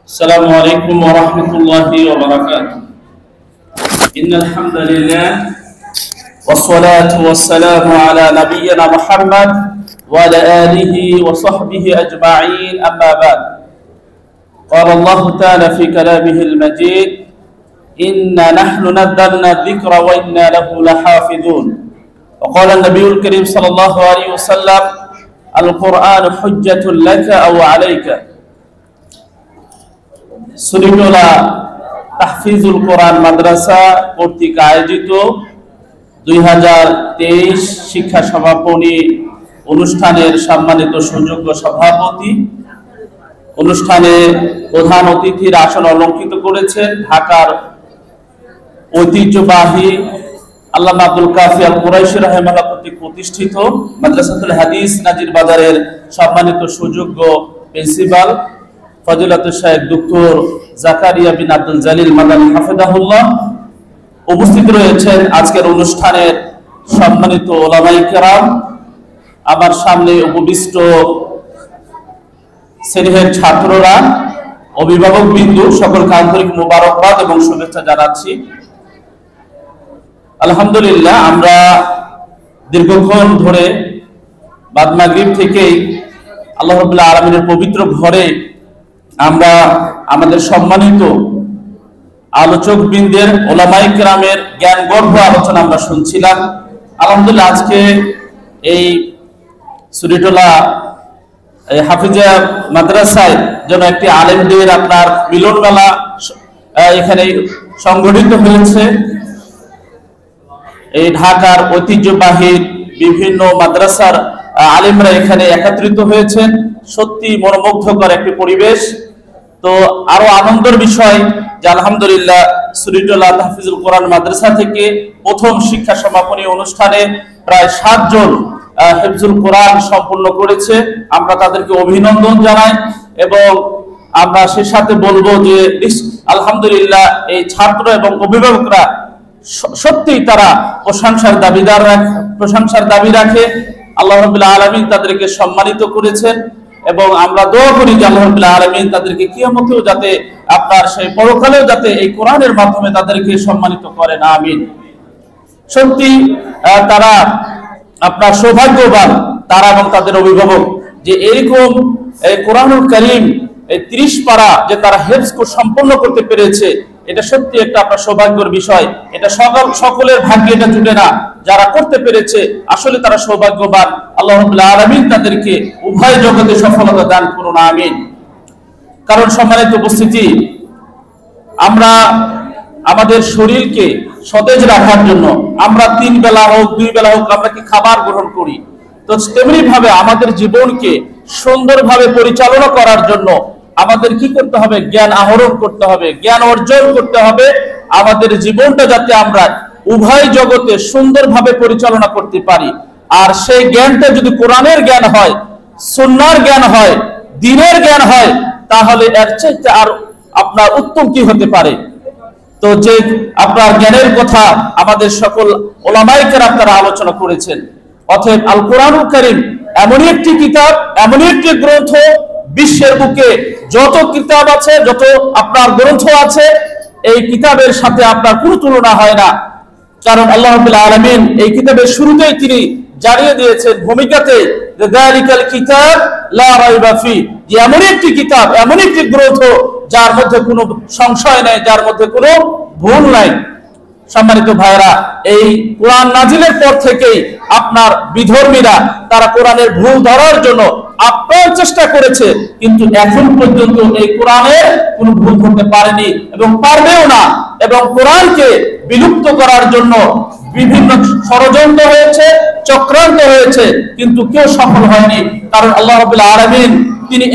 السلام عليكم ورحمة الله وبركاته. إن الحمد لله والصلاة والسلام على نبينا محمد وعلى آله وصحبه أجمعين، أما بعد. قال الله تعالى في كلامه المجيد: إنا نحن نزلنا الذكر وإنا له لحافظون. وقال النبي الكريم صلى الله عليه وسلم: القرآن حجة لك أو عليك. সুরিটোলা তাহফিজুল কোরআন মাদ্রাসা কর্তৃক আয়োজিত 2023 শিক্ষা সমাপনী অনুষ্ঠানের সম্মানিত সুযোগ্য সভাপতি, অনুষ্ঠানে প্রধান অতিথির আসন অলঙ্কৃত করেছেন ঢাকার ঐতিহ্যবাহী আল্লামা আব্দুল কাফি আল কুরাইশি রাহিমাহুল্লাহ কর্তৃক প্রতিষ্ঠিত মাদ্রাসাতুল হাদিস নাজির বাজারের সম্মানিত সুযোগ্য প্রিন্সিপাল ফজিলাতুল শাইখ ডক্টর জাকারিয়া বিন আব্দুল জালিল মাদানী হাফিজাহুল্লাহ। উপস্থিত রয়েছেন আজকের অনুষ্ঠানের সম্মানিত উলামায়ে কেরাম, আমার সামনে উপবিষ্ট শ্রেণীর ছাত্ররা, অভিভাবক বিন্দু, সকলকে আন্তরিক মোবারকবাদ এবং শুভেচ্ছা জানাচ্ছি। আলহামদুলিল্লাহ, আমরা দীর্ঘক্ষণ ধরে বাদ মাগরিব থেকেই আল্লাহ রাব্বুল আলামিনের পবিত্র ঘরে আমরা আমাদের সম্মানিত আলোচক বৃন্দের, ওলামায়ে কেরামের জ্ঞান গর্ভ আলোচনা আমরা শুনছিলাম। আলহামদুলিল্লাহ, আজকে এই সুরিটোলা হাফিজা মাদ্রাসায় যেন একটি আলেমদের আপনার মিলন মেলা এখানে সংগঠিত হয়েছে। এই ঢাকার ঐতিহ্যবাহী বিভিন্ন মাদ্রাসার আলেমরা এখানে একত্রিত হয়েছেন। সত্যি মনোমুগ্ধকর একটি পরিবেশ। তো আরো আনন্দের বিষয় যে আলহামদুলিল্লাহ সুরিটোলা তাহফিজুল কোরআন মাদ্রাসা থেকে প্রথম শিক্ষা সমাপনী অনুষ্ঠানে প্রায় 7 জন হিফজুল কোরআন সম্পূর্ণ করেছে। আমরা তাদেরকে অভিনন্দন জানাই এবং আমরা সে সাথে বলবো যে আলহামদুলিল্লাহ এই ছাত্র এবং অভিভাবকরা সত্যি তারা প্রশংসার দাবি রাখে। আল্লাহ রাব্বুল আলামিন তাদেরকে সম্মানিত করেছেন এবং আমরা দোয়া করি যে আল্লাহ রাব্বুল আলামিন তাদেরকে কিয়ামতেও যাতে আপনার সেই পরকালেও যাতে এই কোরআনের মাধ্যমে তাদেরকে সম্মানিত করেন, আমিন। সত্যি তারা আপনার সৌভাগ্যবান, তারা এবং তাদের অভিভাবক, যে এরকম এই কোরআনুল কারীম এই 30 পারা যে তারা হেফজ সম্পন্ন করতে পেরেছে, এটা সত্যি একটা আপনার সৌভাগ্যের বিষয়। এটা সকলের ভাগ্যে এটা জুটে না। যারা করতে পেরেছে আসলে তারা সৌভাগ্যবান। আল্লাহ রাব্বুল আলামিন তাদেরকে উভয় জগতে সফলতা দান করুন, আমিন। কারণ সম্মানিত উপস্থিতি, আমরা আমাদের শরীরকে সতেজ রাখার জন্য আমরা 3 বেলা হোক 2 বেলা হোক আমরা কি খাবার গ্রহণ করি, তো তেমনি ভাবে আমাদের জীবনকে সুন্দরভাবে পরিচালনা করার জন্য আমাদের কি করতে হবে? জ্ঞান আহরণ করতে হবে, জ্ঞান অর্জন করতে হবে। আমাদের জীবনটা যাতে আমরা উভয় জগতে সুন্দরভাবে পরিচালনা করতে পারি। আর সেই জ্ঞানটা যদি কোরআনের জ্ঞান হয়, সুন্নাহর জ্ঞান হয়, দ্বীনের জ্ঞান হয়, তাহলে এর চাইতে আর আপনার উত্তম কি হতে পারে? তো যে আপনার জ্ঞানের কথা আমাদের সকল উলামায়ে কেরাম তারা আলোচনা করেছেন। অতএব আল কোরআনুল কারীম এমনই একটি কিতাব, এমনই একটি গ্রন্থ, বিশ্বের বুকে যত কিতাব আছে, যত আপনার গ্রন্থ আছে, এই কিতাবের সাথে আপনার কোনো তুলনা হয় না। কারণ আল্লাহ রাব্বুল আলামিন এই কিতাবের শুরুতেই তিনি জানিয়ে দিয়েছেন ভূমিকাতে যে যালিকাল কিতাব লা রাইবা ফি, যে এমন একটি কিতাব, এমন একটি গ্রন্থ যার মধ্যে কোনো সংশয় নাই, যার মধ্যে কোনো ভুল নাই। সম্মানিত ভাইরা, এই কোরআন নাজিলের পর থেকেই আপনার বিধর্মীরা তারা কোরআনের ভুল ধরার জন্য আপ্রাণ চেষ্টা করেছে, কিন্তু এখন পর্যন্ত এই কোরআনের কোনো ভুল ধরতে পারেনি এবং পারবেও না। এবং কোরআনকে বিলুপ্ত করার জন্য বিভিন্ন ষড়যন্ত্র হয়েছে, চক্রান্ত হয়েছে, কিন্তু কেউ সফল হয়নি। কারণ আল্লাহ রাব্বুল আলামিন তিনি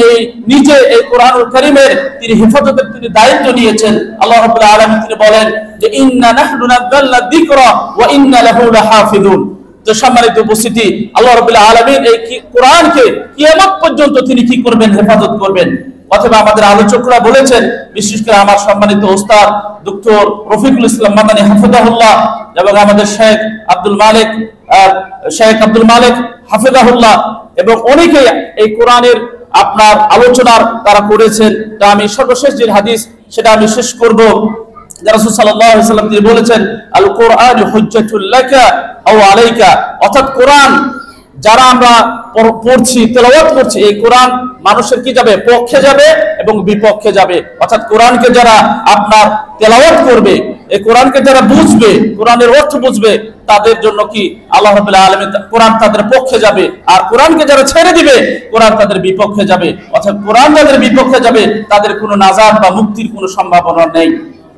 নিজে এই কোরআনুল কারীমের তিনি হেফাজতের তিনি দায়িত্ব নিয়েছেন। আল্লাহ রাব্বুল আলামিন তিনি বলেন যে ইন্না নাহনু নাযালনা যিকরা ওয়া ইন্না লাহু লাহাফিজুন। তো সম্মানিত উপস্থিতি, আল্লাহ রাব্বুল আলামিন এই কোরআনকে কিয়ামত পর্যন্ত তিনি কি করবেন? হেফাজত করবেন। অথবা আমাদের আলোচকরা বলেছেন, বিশেষ করে আমার সম্মানিত ওস্তাদ ডক্টর রফিকুল ইসলাম মাদানী হাফিজাহুল্লাহ এবং আমাদের শেখ আব্দুল মালিক হাফিজাহুল্লাহ এবং অনেকেই এই কোরআনের আপনার আলোচনার তারা করেছেন। তা আমি সর্বশেষ যে হাদিস সেটা আমি শেষ করব। রাসূল সাল্লাল্লাহু আলাইহি ওয়াসাল্লাম তিনি বলেছেন, আল কোরআনু হুজ্জাতুল লাকা আও আলাইকা, অর্থাৎ কোরআন যারা আমরা পড়ছি, তেলাওয়াত করছি, এই কোরআন মানুষের কি যাবে, পক্ষে যাবে এবং বিপক্ষে যাবে। অর্থাৎ কোরআনকে যারা আপনার তেলাওয়াত করবে, এই কোরআনকে যারা বুঝবে, কোরআনের অর্থ বুঝবে, তাদের জন্য কি আল্লাহ রাব্বুল আলামিন কোরআন তাদের পক্ষে যাবে। আর কোরআনকে যারা ছেড়ে দিবে, কোরআন তাদের বিপক্ষে যাবে। অর্থাৎ কোরআন যাদের বিপক্ষে যাবে, তাদের কোনো নাজাত বা মুক্তির কোনো সম্ভাবনা নেই।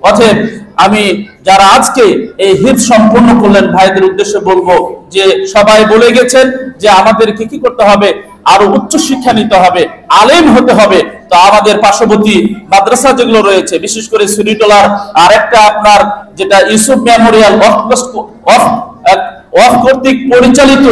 অতএব আমি যারা আজকে এই হিফজ সম্পূর্ণ করলেন ভাইদের উদ্দেশ্যে বলবো যে সবাই বলে গেছেন যে আমাদেরকে কি করতে হবে, আরো উচ্চ শিক্ষা নিতে হবে, আলেম হতে হবে। তো আমাদের পার্শ্ববর্তী মাদ্রাসা যেগুলো রয়েছে, বিশেষ করে সুরিটোলার আরেকটা আপনার যেটা ইউসুফ মেমোরিয়াল ওয়াকফ কর্তৃক পরিচালিত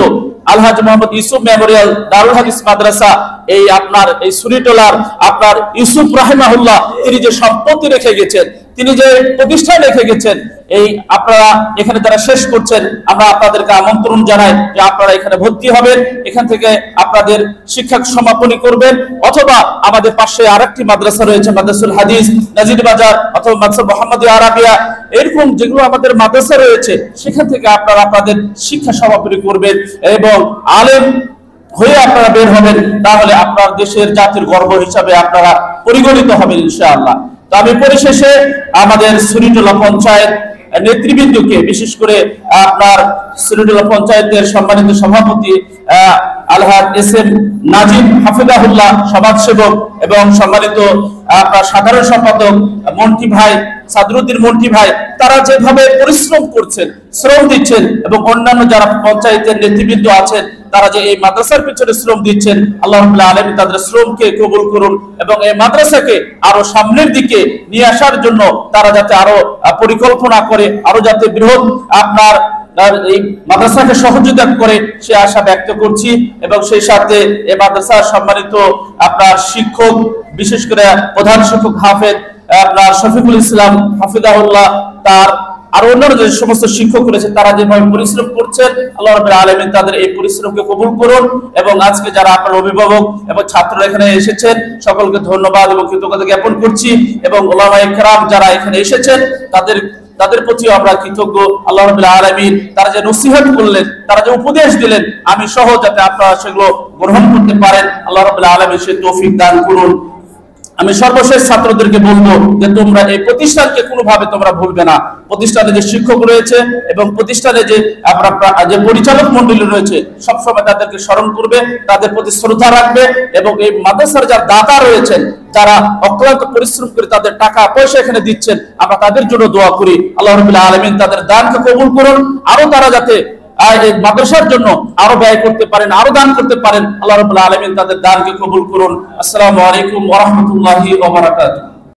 আলহাজ মোহাম্মদ ইউসুফ মেমোরিয়াল দারুল হাদিস মাদ্রাসা, এই আপনার এই সুরিটোলার আপনার ইউসুফ রাহিমাহুল্লাহ তিনি যে সম্পত্তি রেখে গেছেন, তিনি যে প্রতিষ্ঠান রেখে গেছেন, এই আপনারা এখানে যারা শেষ করছেন, আমরা আপনাদেরকে আমন্ত্রণ জানাই যে আপনারা এখানে ভর্তি হবেন, এখান থেকে আপনাদের শিক্ষা সমাপনী করবেন। অথবা আমাদের পাশে আরেকটি মাদ্রাসা রয়েছে, মাদ্রাসুল হাদিস নাজির বাজার অথবা মাদ্রাসা মুহাম্মাদিয়া আরাবিয়া, এরকম যেগুলো আমাদের মাদ্রাসা রয়েছে, সেখান থেকে আপনারা আপনাদের শিক্ষা সমাপনী করবেন এবং আলেম হয়ে আপনারা বের হবেন। তাহলে আপনার দেশের জাতির গর্ব হিসাবে আপনারা পরিগণিত হবেন ইনশাআল্লাহ। তো আমি পরিশেষে আমাদের সুরিটোলা পঞ্চায়েত নেতৃবৃন্দকে, বিশেষ করে আপনার সুরিটোলা পঞ্চায়েতের সম্মানিত সভাপতি আলহাজ এস এম নাজিম হাফিজাহুল্লাহ সমাজসেবক এবং সম্মানিত আপনার সাধারণ সম্পাদক মন্টি ভাই সাদরুদ্দিন মন্টি ভাই, তারা যেভাবে পরিশ্রম করছেন, শ্রম দিচ্ছেন, এবং অন্যান্য যারা পঞ্চায়েতের নেতৃবৃন্দ আছেন তারা যে এই মাদ্রাসার পিছনে শ্রম দিচ্ছেন, আল্লাহ রাব্বুল আলামিন তাদের শ্রমকে কবুল করুন এবং এই মাদ্রাসাকে আরো সামনের দিকে নিয়ে আসার জন্য তারা যাতে আরো পরিকল্পনা করে, আরো যাতে বৃহৎ আপনার এই মাদ্রাসাকে সহযোগিতা করে সে আশা ব্যক্ত করছি। এবং সেই সাথে এই মাদ্রাসার সম্মানিত আপনার শিক্ষক, বিশেষ করে প্রধান শিক্ষক হাফেজ আপনার শফিকুল ইসলাম হাফিজাহুল্লাহ, তার আর অন্যান্য যে সমস্ত শিক্ষক রয়েছে, তারা যেভাবে পরিশ্রম করছেন, আল্লাহ রাব্বুল আলামিন তাদের এই পরিশ্রমকে কবুল করুন। এবং আজকে যারা আপনার অভিভাবক এবং ছাত্ররা এখানে এসেছেন, সকলকে ধন্যবাদ এবং কৃতজ্ঞতা জ্ঞাপন করছি। এবং উলামায়ে কেরাম যারা এখানে এসেছেন, তাদের প্রতি আমরা কৃতজ্ঞ। আল্লাহ রাব্বুল আলামিন তারা যে নসিহত করলেন, তারা যে উপদেশ দিলেন, আমি সহ যাতে আপনারা সেগুলো গ্রহণ করতে পারেন, আল্লাহ রাব্বুল আলামিন সে তৌফিক দান করুন। আমি সর্বশেষ ছাত্রদেরকে বলবো যে তোমরা এই প্রতিষ্ঠানকে কোনোভাবে তোমরা ভুলবে না। প্রতিষ্ঠানে যে শিক্ষক রয়েছে এবং প্রতিষ্ঠানে যে যে পরিচালক মন্ডলী রয়েছে, সবসময় তাদেরকে স্মরণ করবে, তাদের প্রতি শ্রদ্ধা রাখবে। এবং এই মাদ্রাসার যারা দাতা রয়েছেন, যারা অক্লান্ত পরিশ্রম করে তাদের টাকা পয়সা এখানে দিচ্ছেন, আমরা তাদের জন্য দোয়া করি, আল্লাহ রাব্বুল আলামিন তাদের দানকে কবুল করুন। আরো তারা যাতে এই মাদ্রাসার জন্য আরো ব্যয় করতে পারেন, আরো দান করতে পারেন, আল্লাহ রাব্বুল আলামিন তাদের দানকে কবুল করুন। আসসালামু আলাইকুম ওয়া রাহমাতুল্লাহি ওয়া বারাকাতুহু।